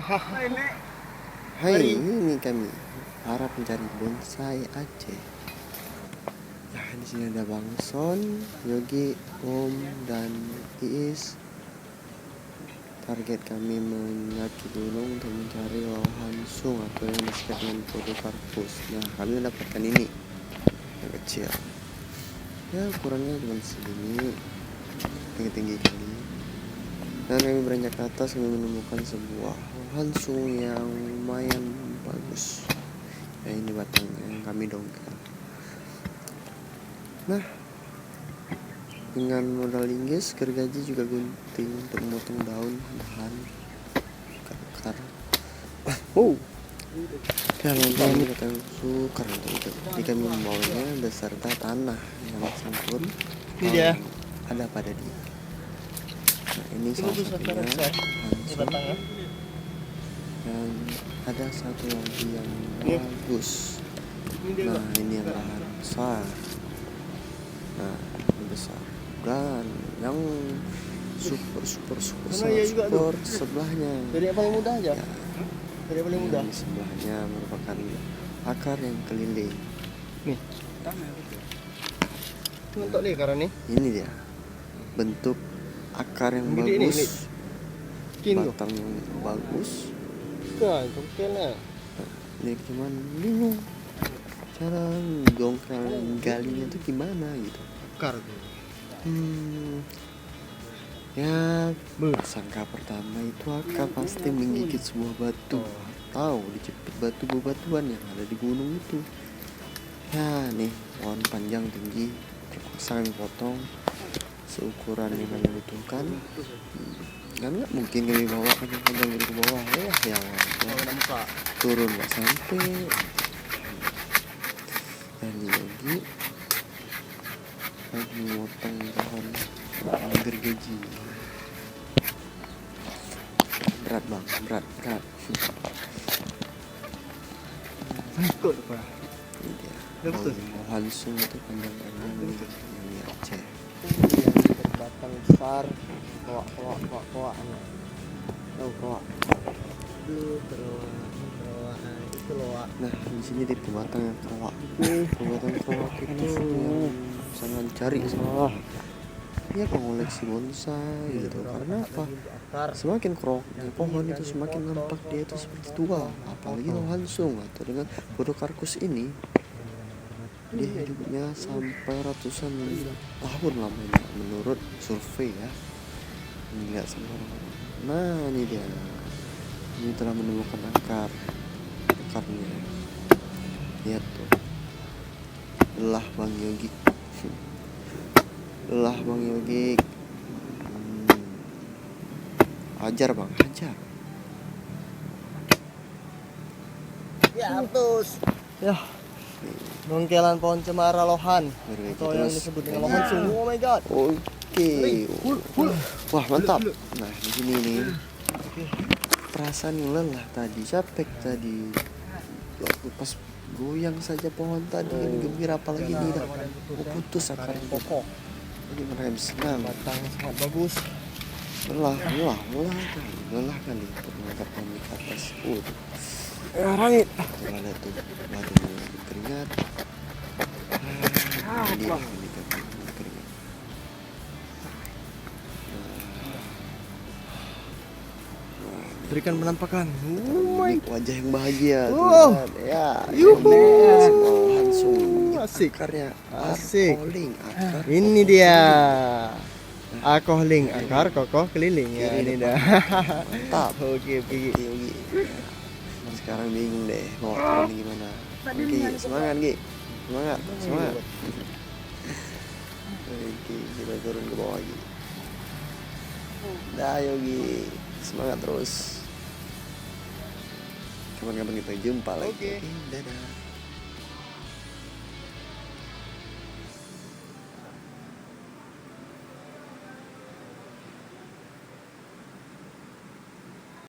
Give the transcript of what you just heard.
Hai, ini kami para pencari bonsai Aceh. Nah, di sini ada Bang Son, Yogi, Om, dan Iis. Target kami mendaki gunung untuk mencari lahan sung atau yang disebut dengan Podocarpus. Nah, kami mendapatkan ini yang kecil. Ya, ukurannya cuma segini, tinggi kali. Dan kami beranjak ke atas, kami menemukan sebuah lahan sung yang lumayan bagus. Ya, ini batangnya yang kami dongkel. Nah, dengan modal linggis, gergaji juga gunting untuk memotong daun, bahan, akar. Wow. Ya, lantai ini kata sukar untuk itu. Jadi kami membawanya beserta tanah yang sangkut. Ini dia. Ada pada dia. Nah, ini salah satunya langsung. Dan ada satu lagi yang bagus. Nah, ini yang lahan besar. Nah, ini besar. Dan yang super sebelahnya. Dari yang paling mudah aja. Ya, Dari yang paling mudah. Di sebelahnya merupakan akar yang keliling. Nih. Untuk nih karena nih. Ini dia. Bentuk akar yang bagus. Batang yang bagus. Nah, dongkelnya. Ini cuman bingung cara dongkel galinya tuh gimana gitu. Akar tuh. Ya, sangka pertama itu akar pasti menggigit sebuah batu atau dijepit batu bebatuan yang ada di gunung itu. Ya, nih pohon panjang tinggi terpaksa kami potong seukuran yang kami butuhkan. Kan nggak mungkin kami bawa panjang dari ke bawah ya turun nggak sampai. Dan lagi memotong pohon gergaji. Berat bang, berat. Ikut apa? Ini dia. Pohon sung itu panjang-panjang ini Aceh. Batang besar, koak. Itu loak. Nah, di sini di pematang yang keroak. Pematang keroak itu yang sangat cari sama ya pengoleksi bonsai gitu. Karena apa? Semakin keroknya pohon itu semakin nampak dia itu seperti tua. Apalagi lahan sung atau dengan Podocarpus ini dia hidupnya sampai ratusan tahun lamanya menurut survei ya. Nggak sembarang. Nah, ini dia. Ini telah menemukan akarnya. Lihat tuh. Lelah Bang Yogi. Ajar Bang, ajar. Ya, terus. Ya. Dongkelan pohon cemara lohan atau yang disebut dengan lohan sung. Oh my god. Oke. Wah, mantap. Nah, di sini nih. Perasaan yang lelah tadi, capek tadi. Waktu pas goyang saja pohon tadi kan gembira, apalagi ini dah putus akarnya Pokok. Jadi mereka senang. Batang sangat bagus. Lelah kali untuk mengangkat pohon di atas. Rangit. Ada tuh, keringat. Ini keringat. Berikan penampakan. Wajah yang bahagia. Ya. Langsung Asik. Akarnya. Asik. Akar. Ini dia. Akohling, akar kokoh keliling ya ini dah. Mantap. Oke. Yogi. Sekarang bingung deh mau turun gimana. Oke, semangat Gi. Semangat. Oke, kita turun ke bawah lagi. Dah Yogi, semangat terus. Kapan-kapan kita jumpa lagi. Oke. Dadah.